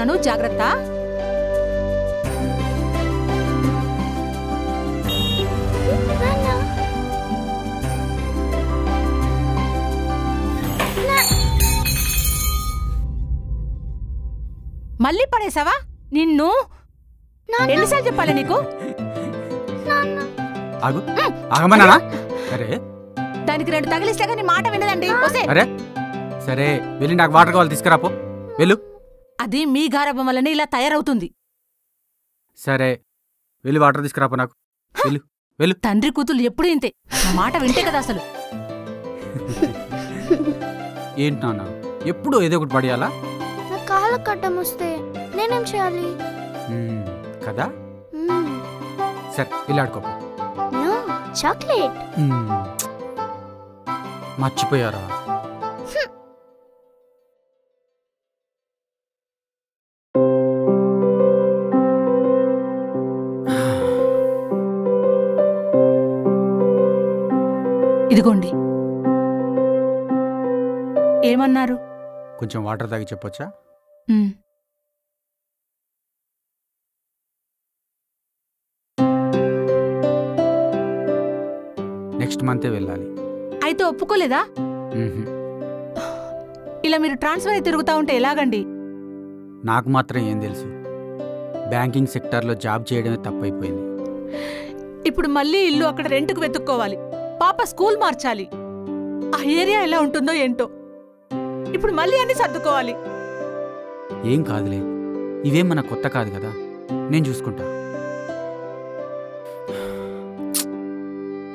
చెప్తున్నాను, జాగ్రత్త. మళ్ళీ పడేసావా? నిన్ను ఎన్నిసార్లు చెప్పాలి నీకు? దానికి 2 తగిలిస్తే కానీ మాట వినదండి. సరే వెళ్ళి నాకు వాటర్ కావాలి, తీసుకురాపో. వెళ్ళు. అది మీ గారాబం వల్లనే ఇలా తయారవుతుంది. సరే వెళ్ళి వాటర్ తీసుకురాపో నాకు. వెళ్ళు వెళ్ళు. తండ్రి కూతులు ఎప్పుడు ఇంతే, మాట వింటే కదా అసలు. ఏంటి నాన్న ఎప్పుడు ఏదో ఒకటి పడేయాలా? కాళ్ళ కట్టం వస్తే నేనేం చేయాలి కదా? సరే వెళ్ళి ఆడుకోపో. చాక్లెట్ మర్చిపోయారా? ఇదిగోండి. ఏమన్నారు? కొంచెం వాటర్ తాగి చెప్పొచ్చా? నెక్స్ట్ మంతే వెళ్ళాలి. అయితే ఒప్పుకోలేదా? ఇలా మీరు ట్రాన్స్ఫర్ అయి తిరుగుతా ఉంటే ఎలాగండి? నాకు మాత్రం ఏం తెలుసు, బ్యాంకింగ్ సెక్టార్లో జాబ్ చేయడమే తప్పైపోయింది. ఇప్పుడు మళ్ళీ ఇల్లు అక్కడ రెంట్కు వెతుక్కోవాలి, పాప స్కూల్ మార్చాలి, ఆ ఏరియా ఎలా ఉంటుందో ఏంటో. ఇప్పుడు మళ్ళీ అన్ని సర్దుకోవాలి. ఏం కాదులే, ఇవేం మన కొత్త కాదు కదా, నేను చూసుకుంటా.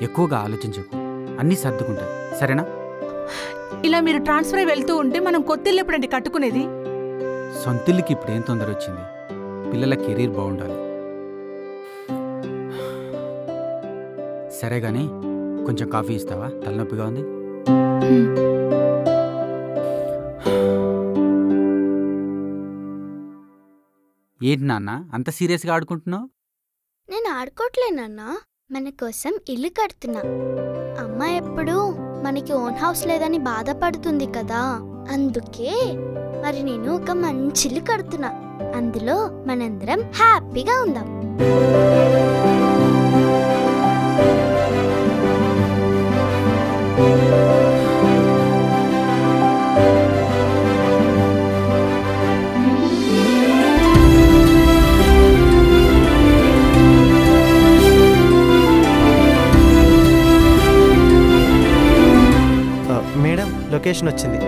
ఎక్కువగా ఆలోచించకు, అన్నీ సర్దుకుంటా, సరేనా? ఇలా మీరు ట్రాన్స్ఫర్ అయి వెళ్తూ ఉంటే మనం కొత్తిల్లు ఎప్పుడండి కట్టుకునేది? సొంతిల్లుకి ఇప్పుడు ఏం తొందర వచ్చింది, పిల్లల కెరీర్ బాగుండాలి. సరే గాని కొంచెం కాఫీ ఇస్తావా? తలనొప్పిగా ఉంది. ఏంటి నాన్న అంత సీరియస్గా ఆడుకుంటున్నావు? నేను ఆడుకోవట్లేనన్నా, మన కోసం ఇల్లు కడుతున్నా. అమ్మ ఎప్పుడు మనకి ఓన్ హౌస్ లేదని బాధపడుతుంది కదా, అందుకే మరి నేను ఒక మంచి ఇల్లు కడుతున్నా. అందులో మనందరం హ్యాపీగా ఉందాం. మేడం లొకేషన్ వచ్చింది.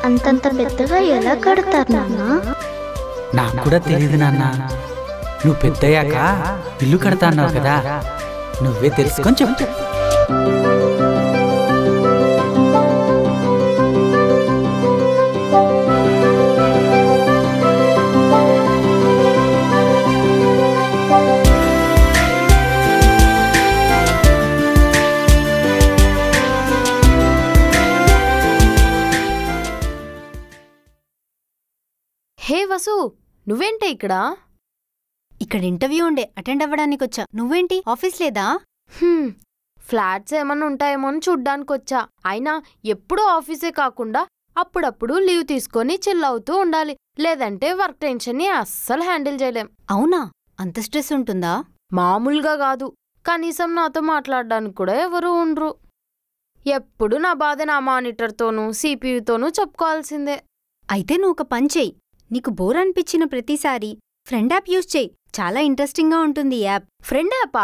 అంతంత పెద్దగా ఎలా కడతారు నాన్న? నాకు కూడా తెలియదు నాన్న, నువ్వు పెద్దయ్యాక ఇల్లు కడతా అన్నావు కదా, నువ్వే తెలుసుకొని చెప్పు. హే వసు, నువ్వేంటే ఇక్కడ? ఇక్కడ ఇంటర్వ్యూ ఉండే, అటెండ్ అవ్వడానికి వచ్చా. నువ్వేంటి ఆఫీస్ లేదా? ఫ్లాట్స్ ఏమన్నా ఉంటాయేమో అని చూడ్డానికొచ్చా. అయినా ఎప్పుడూ ఆఫీసే కాకుండా అప్పుడప్పుడు లీవ్ తీసుకొని చిల్ అవుతూ ఉండాలి, లేదంటే వర్క్ టెన్షన్ని అస్సలు హ్యాండిల్ చేయలేం. అవునా, అంత స్ట్రెస్ ఉంటుందా? మామూలుగా కాదు, కనీసం నాతో మాట్లాడడానికి కూడా ఎవరూ ఉండరు. ఎప్పుడు నా బాధ నా మానిటర్తోనూ సిపియూతోనూ చెప్పుకోవాల్సిందే. అయితే నువ్వు ఒక పని చెయ్యి, నీకు బోర్ అనిపించిన ప్రతిసారి ఫ్రెండ్ యాప్ యూజ్ చెయ్యి, చాలా ఇంట్రెస్టింగ్గా ఉంటుంది ఈ యాప్. ఫ్రెండ్ యాపా?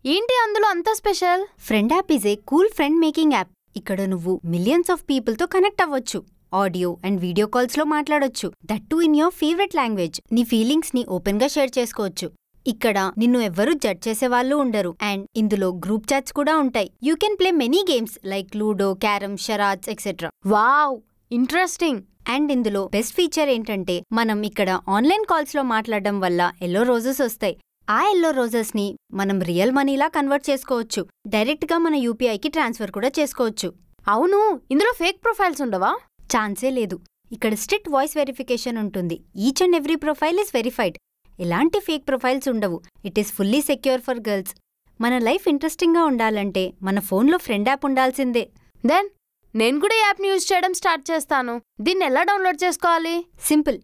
ఏంటి అందులో అంత special? Friend app is a cool friend making app. ఇక్కడ నువ్వు మిలియన్స్ ఆఫ్ పీపుల్తో కనెక్ట్ అవ్వచ్చు, ఆడియో అండ్ వీడియో కాల్స్లో మాట్లాడొచ్చు, that to in your favourite language. నీ ఫీలింగ్స్ని ఓపెన్గా షేర్ చేసుకోవచ్చు. ఇక్కడ నిన్ను ఎవ్వరూ జడ్జ్ చేసేవాళ్ళు ఉండరు అండ్ ఇందులో గ్రూప్ చాట్స్ కూడా ఉంటాయి. You can play many games like Ludo, carrom, charades etcetera. Wow, interesting. And ఇందులో బెస్ట్ ఫీచర్ ఏంటంటే మనం ఇక్కడ ఆన్లైన్ కాల్స్లో మాట్లాడడం వల్ల ఎల్లో రోజెస్ వస్తాయి. ఆ ఎల్లో రోజెస్ని మనం రియల్ మనీలా కన్వర్ట్ చేసుకోవచ్చు. డైరెక్ట్గా మన యూపీఐకి ట్రాన్స్ఫర్ కూడా చేసుకోవచ్చు. అవును, ఇందులో ఫేక్ ప్రొఫైల్స్ ఉండవా? ఛాన్సే లేదు. ఇక్కడ స్ట్రిక్ట్ వాయిస్ వెరిఫికేషన్ ఉంటుంది. Each and every profile is verified. ఎలాంటి ఫేక్ ప్రొఫైల్స్ ఉండవు. It is fully secure for girls. మన లైఫ్ ఇంట్రెస్టింగ్గా ఉండాలంటే మన ఫోన్లో ఫ్రెండ్ యాప్ ఉండాల్సిందే. దెన్ నేను కూడా ఈ యాప్ని యూజ్ చేయడం స్టార్ట్ చేస్తాను. దీన్ని ఎలా డౌన్లోడ్ చేసుకోవాలి? సింపుల్.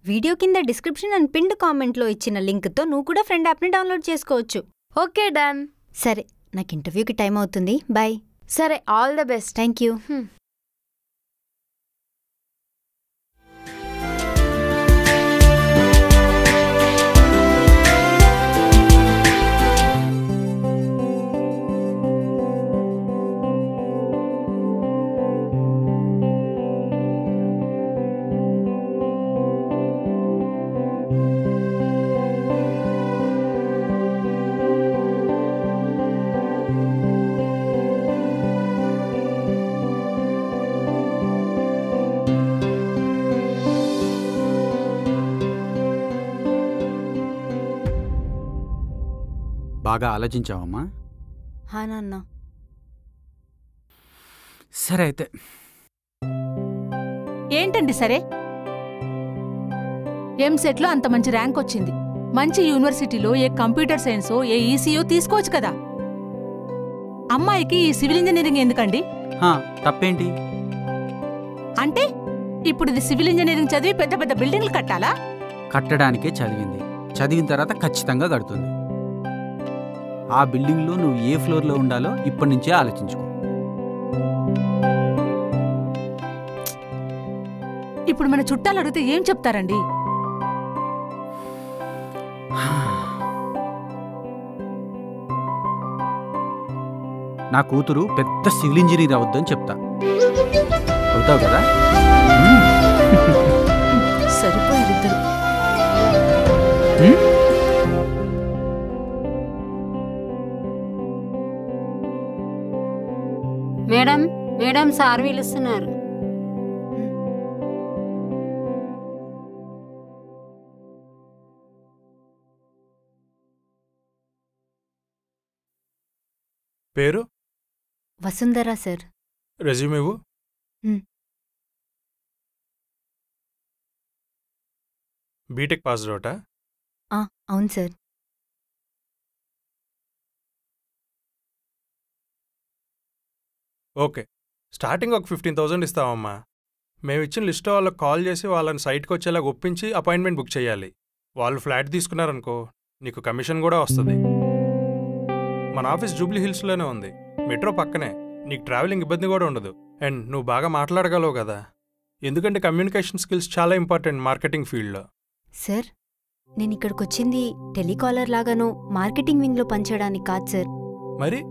వీడియో కింద డిస్క్రిప్షన్ అండ్ పిన్డ్ కామెంట్లో ఇచ్చిన లింక్తో నువ్వు కూడా ఫ్రెండ్ యాప్ని డౌన్లోడ్ చేసుకోవచ్చు. Okay, done. సరే, నాకు ఇంటర్వ్యూకి టైం అవుతుంది. బాయ్. సరే, all the best. Thank you. బాగా ఆలోచించావమ్మా? హా నాన్న. సరే అయితే. ఏంటండి సరే? ఎంసెట్లో అంత మంచి ర్యాంక్ వచ్చింది. మంచి యూనివర్సిటీలో ఏ కంప్యూటర్ సైన్సో ఏ ఈసీయో తీసుకోవచ్చు కదా. అమ్మాయికి ఈ సివిల్ ఇంజనీరింగ్ ఎందుకండి? తప్పేంటి? అంటే ఇప్పుడు ఇది సివిల్ ఇంజనీరింగ్ చదివి పెద్ద పెద్ద బిల్డింగ్లు కట్టాలా? కట్టడానికే చదివింది. చదివిన తర్వాత ఖచ్చితంగా కడుతుంది. ఆ బిల్డింగ్లో నువ్వు ఏ ఫ్లోర్లో ఉండాలో ఇప్పటి నుంచే ఆలోచించుకో. ఇప్పుడు మన చుట్టాలు అడిగితే ఏం చెప్తారండి? నా కూతురు పెద్ద సివిల్ ఇంజనీర్ అవద్దని చెప్తా. అవుతావు కదా? సరిపోయారిద్దరు. మేడం, మేడం సార్ పిలుస్తున్నారు. పేరు? వసుంధరా సార్. రెజ్యూమ్ ఇవ్వు. బీటెక్ పాస్ అవుటా? అవును సార్. ఓకే, స్టార్టింగ్ ఒక 15,000 ఇస్తామమ్మా. మేము ఇచ్చిన లిస్ట్ వాళ్ళకి కాల్ చేసి వాళ్ళని సైట్కి వచ్చేలా ఒప్పించి అపాయింట్మెంట్ బుక్ చేయాలి. వాళ్ళు ఫ్లాట్ తీసుకున్నారనుకో నీకు కమిషన్ కూడా వస్తుంది. మన ఆఫీస్ జూబ్లీ హిల్స్లోనే ఉంది, మెట్రో పక్కనే. నీకు ట్రావెలింగ్ ఇబ్బంది కూడా ఉండదు. అండ్ నువ్వు బాగా మాట్లాడగలవు కదా, ఎందుకంటే కమ్యూనికేషన్ స్కిల్స్ చాలా ఇంపార్టెంట్ మార్కెటింగ్ ఫీల్డ్లో. సార్, నేను ఇక్కడికి వచ్చింది టెలికాలర్ లాగాను మార్కెటింగ్ వింగ్లో పనిచేయడానికి కాదు సార్. మరి?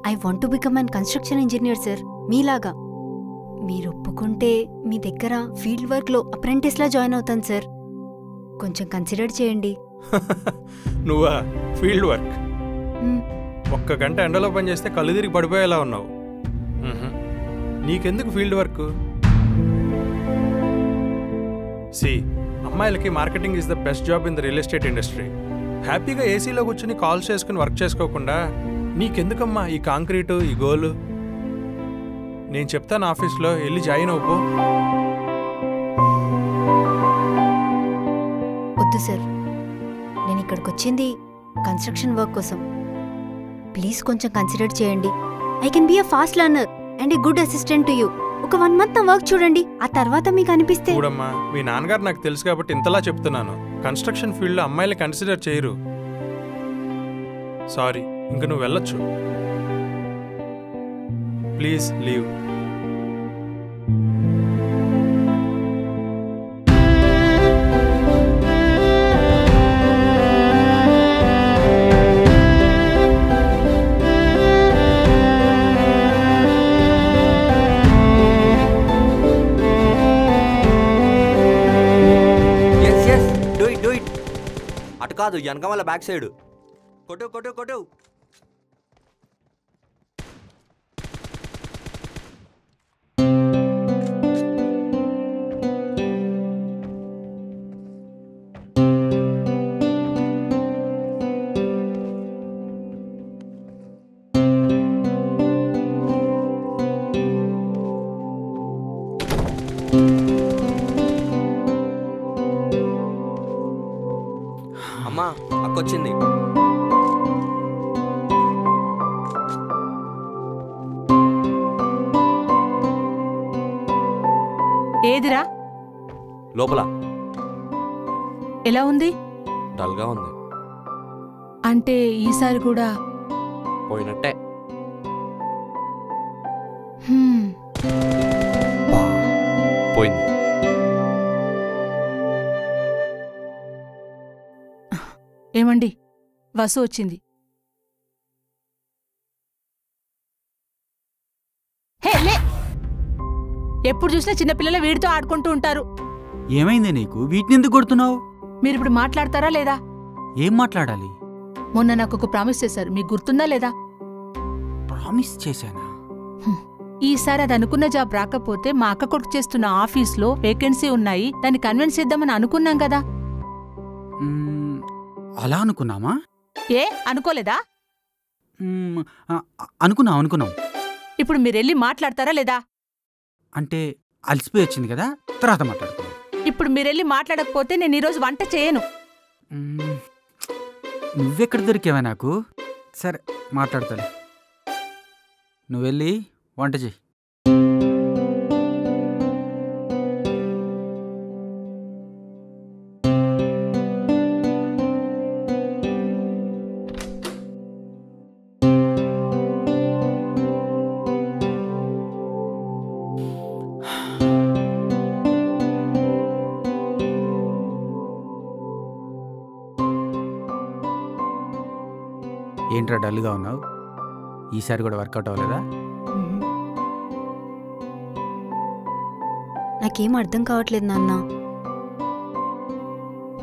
I want to become an construction engineer sir, మీలాగా. మీరు ఒప్పుకుంటే మీ దగ్గర ఫీల్డ్ వర్క్లో అప్రెంటిస్లా జాయిన్ అవుతాను సార్. కొంచెం కన్సిడర్ చేయండి. నువ్వా? Field work? ఒక్క గంట ఎండలో పనిచేస్తే కళ్ళు తిరిగి పడిపోయేలా ఉన్నావు. నీకెందుకు ఫీల్డ్ వర్క్? సి, అమ్మాయిలకి marketing is the best job in the real estate industry. హ్యాపీగా ఏసీలో కూర్చుని కాల్స్ చేసుకుని వర్క్ చేసుకోకుండా నీకెందుకమ్మా ఈ కాంక్రీటు, ఈ గోలు? నేను చెప్తాను, ఆఫీస్లో వెళ్ళి జాయిన్ అవ్వు. వద్దు సార్, నేను ఇక్కడికి వచ్చింది కన్స్ట్రక్షన్ వర్క్ కోసం. ప్లీజ్ కొంచెం కన్సిడర్ చేయండి. I can be a fast learner and a good assistant to you. ఒక 1 month నా వర్క్ చూడండి, ఆ తర్వాత మీకు అనిపిస్తే. చూడమ్మా, మీ నాన్నగారు నాకు తెలుసు కాబట్టి ఇంతలా చెప్తున్నాను. కన్స్ట్రక్షన్ ఫీల్డ్లో అమ్మాయిలు కన్సిడర్ చేయరు. సారీ, ఇంక నువ్వు వెళ్ళొచ్చు. Please leave. అటు కాదు, వెనక వాళ్ళ బ్యాక్ సైడ్. కొట్టు కొట్టు కొట్టు. అమ్మా, అక్కొచ్చింది. ఏదిరా? లోపల. ఎలా ఉంది? డల్గా ఉంది. అంటే ఈసారి కూడా పోయినట్టే. పోయింది. ఏమండి, వసు వచ్చింది. హే లే, ఎప్పుడు చూసినా చిన్నపిల్లలు వీడితో ఆడుకుంటూ ఉంటారు. ఏమైంది నీకు? వీటిని ఎందుకు కొడుతున్నావు? మీరిప్పుడు మాట్లాడతారా లేదా? ఏం మాట్లాడాలి? మొన్న నాకు ఒక ప్రామిస్ చేశారు, మీకు గుర్తుందా లేదా? ప్రామిస్ చేశానా? ఈసారి అది అనుకున్న జాబ్ రాకపోతే మా అక్క కొడుకు చేస్తున్న ఆఫీస్లో వేకెన్సీ ఉన్నాయి, దాన్ని కన్విన్స్ చేద్దామని అనుకున్నాం కదా. అలా అనుకున్నామా? ఏ అనుకోలేదా? అనుకున్నాం. ఇప్పుడు మీరెళ్ళి మాట్లాడతారా లేదా? అంటే అలసిపోయి వచ్చింది కదా, తర్వాత మాట్లాడుకున్నాం. ఇప్పుడు మీరెళ్ళి మాట్లాడకపోతే నేను ఈరోజు వంట చేయను. నువ్వెక్కడ దొరికావా నాకు? సరే మాట్లాడతాను. నువ్వెళ్ళి వంట చెయ్యి. ఏంట్రా డల్గా ఉన్నావు? ఈసారి కూడా వర్కౌట్ అవ్వలేదా? నాకేం అర్థం కావట్లేదు నాన్న.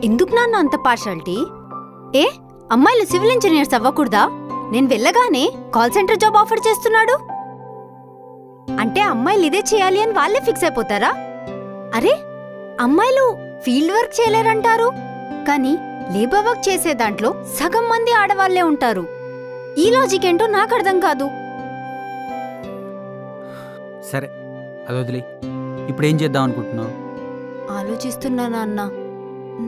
ఎందుకు నాన్న అంత పార్షాలిటీ? ఏ అమ్మాయిలు సివిల్ ఇంజనీర్స్ అవ్వకూడదా? నేను వెళ్ళగానే కాల్ సెంటర్ జాబ్ ఆఫర్ చేస్తున్నాడు అంటే అమ్మాయిలు ఇదే చేయాలి అని వాళ్ళే ఫిక్స్ అయిపోతారా? అరే, అమ్మాయిలు ఫీల్డ్ వర్క్ చేయలేరంటారు, కానీ లేబర్ వర్క్ చేసే దాంట్లో సగం మంది ఆడవాళ్లే ఉంటారు. ఈ లాజిక్ ఏంటో నాకు అర్థం కాదు. సరే అది వదిలే. ఇప్పుడు ఏం చేద్దాం అనుకుంటున్నావు? ఆలోచిస్తున్నా నాన్న.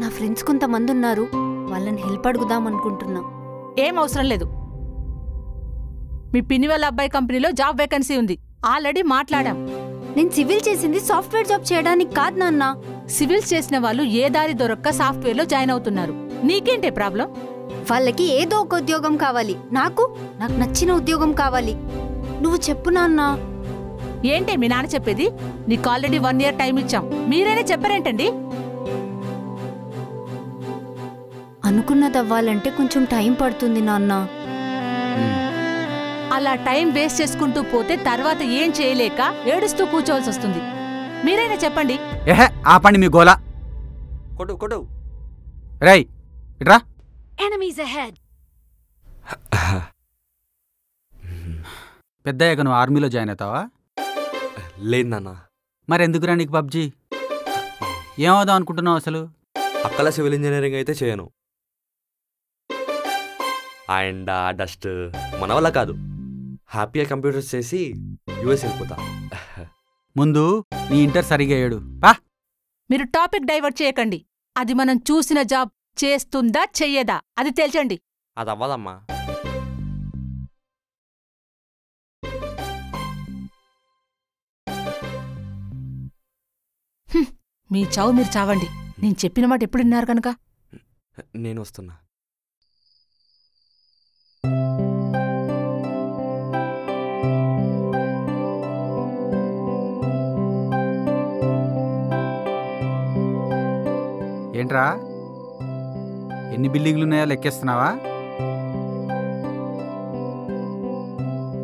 నా ఫ్రెండ్స్ కొంతమంది ఉన్నారు, వాళ్ళని హెల్ప్ అడుగుదాం అనుకుంటున్నా. ఏం అవసరం లేదు. మీ పిన్ని వాళ్ళ అబ్బాయి కంపెనీలో జాబ్ వేకెన్సీ ఉంది, ఆల్రెడీ మాట్లాడాం. నేను సివిల్ చేసింది సాఫ్ట్వేర్ జాబ్ చేయడానికి కాదు నాన్న. సివిల్స్ చేసిన వాళ్ళు ఏ దారి దొరక్క సాఫ్ట్వేర్లో జాయిన్ అవుతున్నారు. నీకేంటే ప్రాబ్లం? వాళ్ళకి ఏదో ఒక ఉద్యోగం కావాలి, నాకు నచ్చిన ఉద్యోగం కావాలి. నువ్వు చెప్పు నాన్న. ఏంటే మీ నాన్న చెప్పేది? నీకు ఆల్రెడీ 1 year టైం ఇచ్చాం, మీరైనా చెప్పారేంటండి? అనుకున్నది అవ్వాలంటే కొంచెం టైం పడుతుంది నాన్న. అలా టైం వేస్ట్ చేసుకుంటూ పోతే తర్వాత ఏం చేయలేక ఏడుస్తూ కూర్చోవలసి వస్తుంది. మీరైనా చెప్పండి. ఏహే ఆపండి మీ గోలా. కొట్టు కొట్టు. రై ఇట్రా. Enemies ahead. పెద్దయ్యాక నువ్వు ఆర్మీలో జాయిన్ అవుతావా? లేదు నాన్న. మరెందుకురా నీకు పబ్జీ? ఏమవుదాం అనుకుంటున్నావు అసలు? అక్కల సివిల్ ఇంజనీరింగ్ అయితే చేయను. అండ్ డస్ట్ మన వల్ల కాదు. హ్యాపీగా కంప్యూటర్స్ చేసి యూఎస్ వెళ్ళిపోతా. ముందు నీ ఇంటర్ సరిగా ఏడు పా. మీరు టాపిక్ డైవర్ట్ చేయకండి. అది మనం చూసిన జాబ్ చేస్తుందా చెయ్యదా అది తేల్చండి. అది అవ్వదమ్మా. మీ చావు మీరు చావండి. నేను చెప్పిన మాట ఎప్పుడు విన్నారు కనుక. నేను వస్తున్నా. ఏంట్రా ఎన్ని బిల్డింగ్లు ఉన్నాయో లెక్కేస్తున్నావా?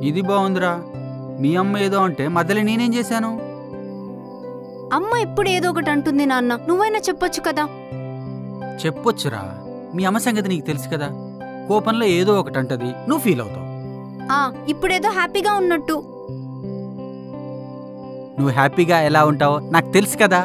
ఇది బాగుందిరా. మీ అమ్మ ఏదో అంటే మధ్యలో నేనేం చేశాను? అమ్మ ఇప్పుడు ఏదో ఒకటి అంటుంది నాన్న, నువ్వైనా చెప్పొచ్చు కదా. చెప్పొచ్చురా, మీ అమ్మ సంగతి నీకు తెలుసు కదా, కోపంలో ఏదో ఒకటి అంటది, నువ్వు ఫీల్ అవుతావు. ఇప్పుడేదో హ్యాపీగా ఉన్నట్టు. నువ్వు హ్యాపీగా ఎలా ఉంటావో నాకు తెలుసు కదా.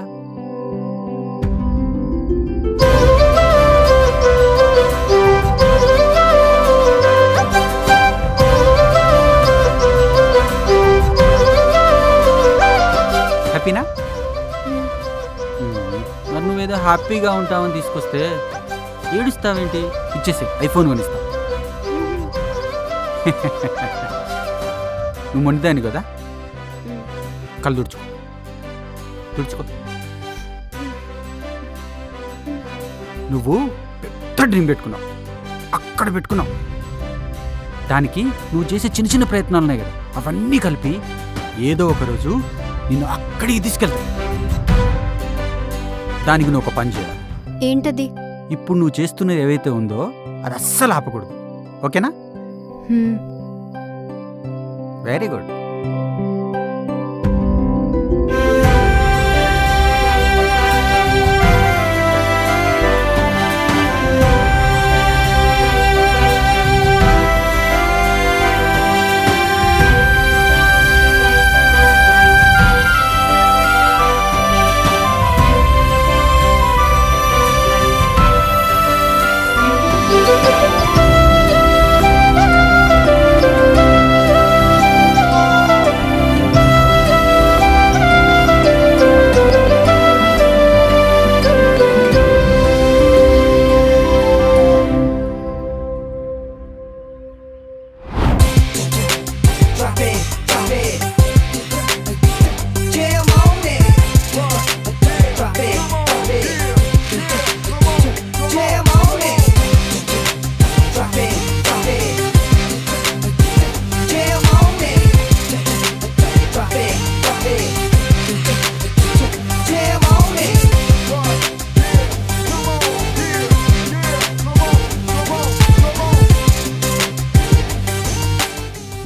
హ్యాపీనా? మరి నువ్వేదో హ్యాపీగా ఉంటావని తీసుకొస్తే ఏడుస్తావేంటి? ఇచ్చేసి ఐఫోన్ కొనిస్తా. నువ్వు మొండిదాన్ని కదా, కళ్ళు తుడుచుకో. నువ్వు పెద్ద డ్రీమ్ పెట్టుకున్నావు, అక్కడ పెట్టుకున్నావు. దానికి నువ్వు చేసే చిన్న చిన్న ప్రయత్నాలు ఉన్నాయి కదా, అవన్నీ కలిపి ఏదో ఒకరోజు నిన్ను అక్కడికి తీసుకెళ్తావు. దానికి నువ్వు ఒక పని చేయాలి. ఏంటది? ఇప్పుడు నువ్వు చేస్తున్నది ఏవైతే ఉందో అది అస్సలు ఆపకూడదు, ఓకేనా? Very good.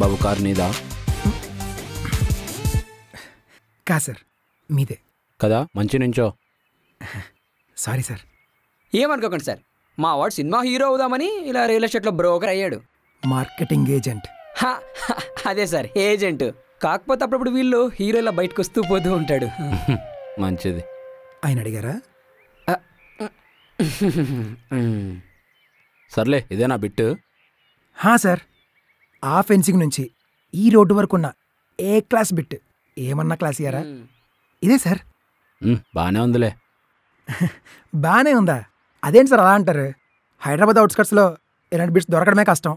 బాబు కారు నీదా? కా సార్, మీదే కదా. మంచి నుంచో. Sorry sir. ఏమనుకోకండి సార్, మా వాడు సినిమా హీరో అవుదామని ఇలా రియల్ ఎస్టేట్లో బ్రోకర్ అయ్యాడు. Marketing agent. అదే సార్, ఏజెంట్. కాకపోతే అప్పుడప్పుడు వీళ్ళు హీరోలా బయటకు వస్తూ పోతూ ఉంటాడు. మంచిది. ఆయన అడిగారా? సర్లే, ఇదేనా బిట్టు? సార్, ఆ ఫెన్సింగ్ నుంచి ఈ రోడ్డు వరకు ఉన్న ఏ క్లాస్ బిట్ ఏమన్నా క్లాస్ ఇయ్యారా? ఇదే సార్. బాగానే ఉందిలే. బాగానే ఉందా? అదేంటి సార్ అలా అంటారు? హైదరాబాద్ అవుట్స్కట్స్లో ఇలాంటి బిట్స్ దొరకడమే కష్టం.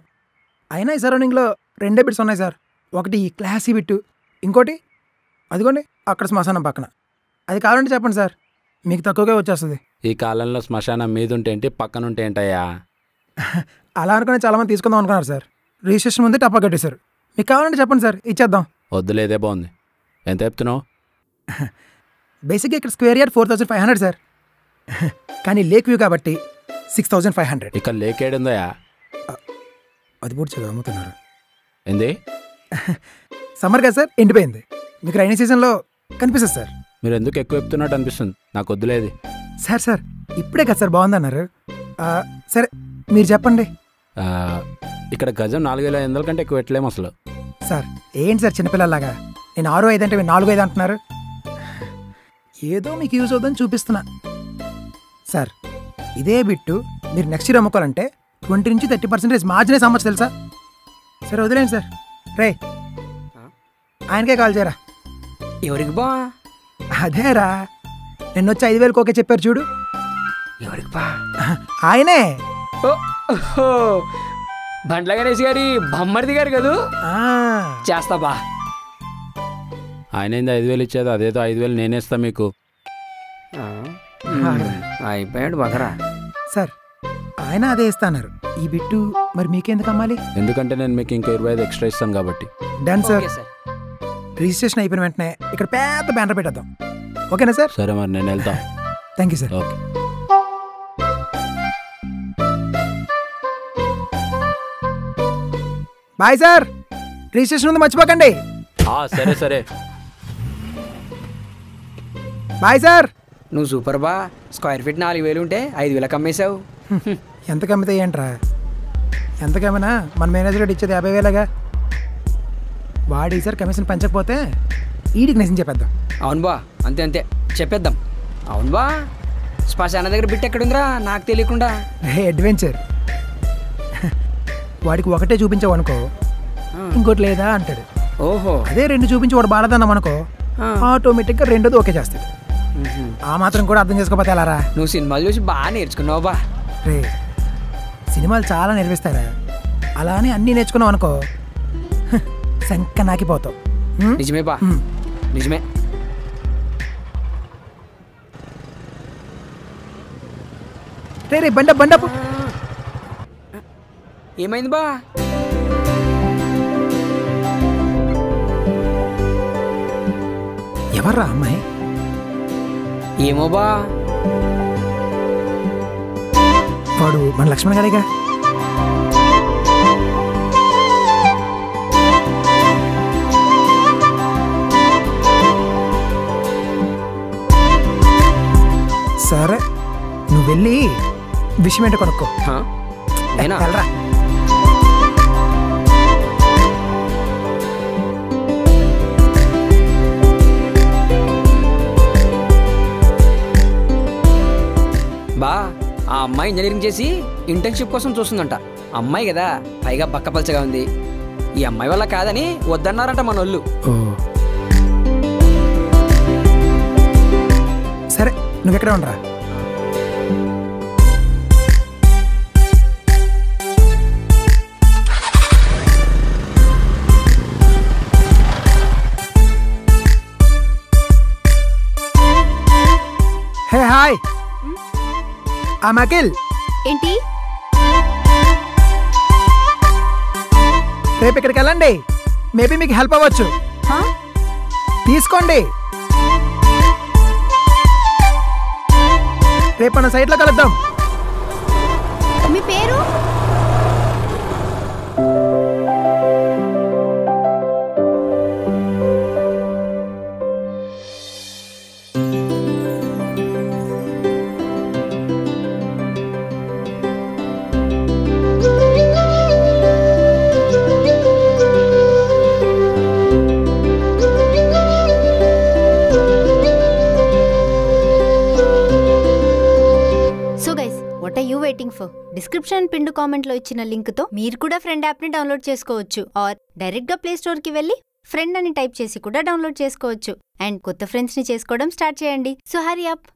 అయినా ఈ సరౌండింగ్లో 2 బిట్స్ ఉన్నాయి సార్. ఒకటి క్లాసీ బిట్టు, ఇంకోటి అదిగోండి అక్కడ శ్మశానం పక్కన. అది కావాలంటే చెప్పండి సార్, మీకు తక్కువగా వచ్చేస్తుంది. ఈ కాలంలో శ్మశానం మీదుంటే ఏంటి, పక్కన ఉంటే ఏంటయ్యా? అలా అనుకుని చాలామంది తీసుకుందాం అనుకున్నారు సార్. రిజిస్ట్రేషన్ ముందే టప్పా కట్టేశారు. మీకు కావాలంటే చెప్పండి సార్, ఇచ్చేద్దాం. వద్దులేదే, బాగుంది. ఎంత చెప్తున్నావు? బేసిక్గా ఇక్కడ స్క్వేర్ యార్డ్ 4500 సార్. కానీ లేక్ వ్యూ కాబట్టి 6500. ఇక్కడ లేక్ ఏడుందయా? అది కూడా అమ్ముతున్నారు. ఏంది? సమ్మర్ కదా సార్, ఎండిపోయింది. మీకు రైనీ సీజన్లో కనిపిస్తుంది సార్. మీరు ఎందుకు ఎక్కువ చెప్తున్నట్టు అనిపిస్తుంది, నాకు వద్దులేదు. సార్ ఇప్పుడే కదా సార్ బాగుందన్నారు. సరే మీరు చెప్పండి. ఇక్కడ గజం 4500 కంటే ఎక్కువ పెట్టలేము అసలు. సార్ ఏంటి సార్ చిన్నపిల్లలాగా, నేను 6-5 అంటే మీరు 4-5 అంటున్నారు. ఏదో మీకు యూజ్ అవుతుందని చూపిస్తున్నా. సార్ ఇదే బిట్టు మీరు నెక్స్ట్ ఇయర్ అమ్ముకోవాలంటే 20 నుంచి 30% మార్జినే సమ్మచ్చు తెలుసా? సరే వదిలేండి సార్. రే ఆయనకే కాల్ చేయరా. ఎవరికి బా? అదేరా నిన్న వచ్చి 5000 ఓకే చెప్పారు చూడు. ఎవరికి బా? ఆయనే. బండ్ల గణేష్ గారి బొమ్మరిది గారు కదా. చేస్తా బా. ఆయన ఏంది 5000 ఇచ్చేది, అదేదో 5000 నేనేస్తా మీకు. అయిపోయాడు బకరా. సార్ ఆయన అదే ఇస్తాన్నారు. ఈ బిట్టు మరి మీకెందుకు అమ్మాలి? ఎందుకంటే నేను మీకు ఇంకో 25 ఎక్స్ట్రా ఇస్తాను కాబట్టి. Done sir. రిజిస్ట్రేషన్ అయిపోయిన వెంటనే ఇక్కడ పెద్ద బ్యానర్ పెట్టేద్దాం. ఓకేనా సార్? సరే మరి నేను వెళ్తా. Thank you sir. Okay. Bye sir, registration ఉంది మర్చిపోకండి. సరే. Bye sir. నువ్వు సూపర్ బా. స్క్వేర్ ఫీట్ 4000 ఉంటే 5000 అమ్మేశావు. ఎంత కమ్మితే ఏంట్రా? ఎంత కమ్మినా మన మేనేజర్ ఇచ్చేది 50,000గా. వాడు ఈసారి కమిషన్ పెంచకపోతే ఈడికి నిజం చెప్పేద్దాం. అవును బా, అంతే అంతే చెప్పేద్దాం. అవును బా, శ్మశాన దగ్గర బిట్ ఎక్కడుందిరా నాకు తెలియకుండా? అడ్వెంచర్. వాడికి ఒకటే చూపించావు అనుకో, ఇంకోటి లేదా అంటాడు. ఓహో, అదే 2 చూపించి వాడు బాధదన్నాం అనుకో, ఆటోమేటిక్గా రెండోది ఓకే చేస్తాడు. ఆ మాత్రం కూడా అర్థం చేసుకోకపోతే ఎలారా? నువ్వు సినిమాలు చూసి బాగా నేర్చుకున్నావు బా. రే, సినిమాలు చాలా నేర్పిస్తారా? అలా అని అన్నీ నేర్చుకున్నావు అనుకో, శంక నాకిపోతావు. నిజమే బా, నిజమే. రే రే బండపు ఏమైంది బా? ఎవర్రా అమ్మాయి? ఏమో బా, వాడు మన లక్ష్మణ్ గారిగా. సరే, నువ్వు వెళ్ళి విషయం ఏంటో కొనుక్కో. వెళ్ళరా. బా, ఆ అమ్మాయి ఇంజనీరింగ్ చేసి ఇంటర్న్షిప్ కోసం చూస్తుందంట. అమ్మాయి కదా, పైగా బక్కపలచగా ఉంది. ఈ అమ్మాయి వల్ల కాదని వద్దన్నారంట మన వాళ్ళు. సరే, నువ్వెక్కడే ఉండరా. Hey hi, Akhil. ఏంటి? రేపు ఇక్కడికి వెళ్ళండి, మేబీ మీకు హెల్ప్ అవ్వచ్చు. తీసుకోండి. రేపు మన సైట్లో కలుద్దాం. మీ పేరు? డిస్క్రిప్షన్ పిన్ కామెంట్లో ఇచ్చిన లింక్తో మీరు కూడా ఫ్రెండ్ యాప్ని డౌన్లోడ్ చేసుకోవచ్చు. ఆర్ డైరెక్ట్గా ప్లే స్టోర్కి వెళ్ళి ఫ్రెండ్ అని టైప్ చేసి కూడా డౌన్లోడ్ చేసుకోవచ్చు. అండ్ కొత్త ఫ్రెండ్స్ని చేసుకోవడం స్టార్ట్ చేయండి. So hurry up.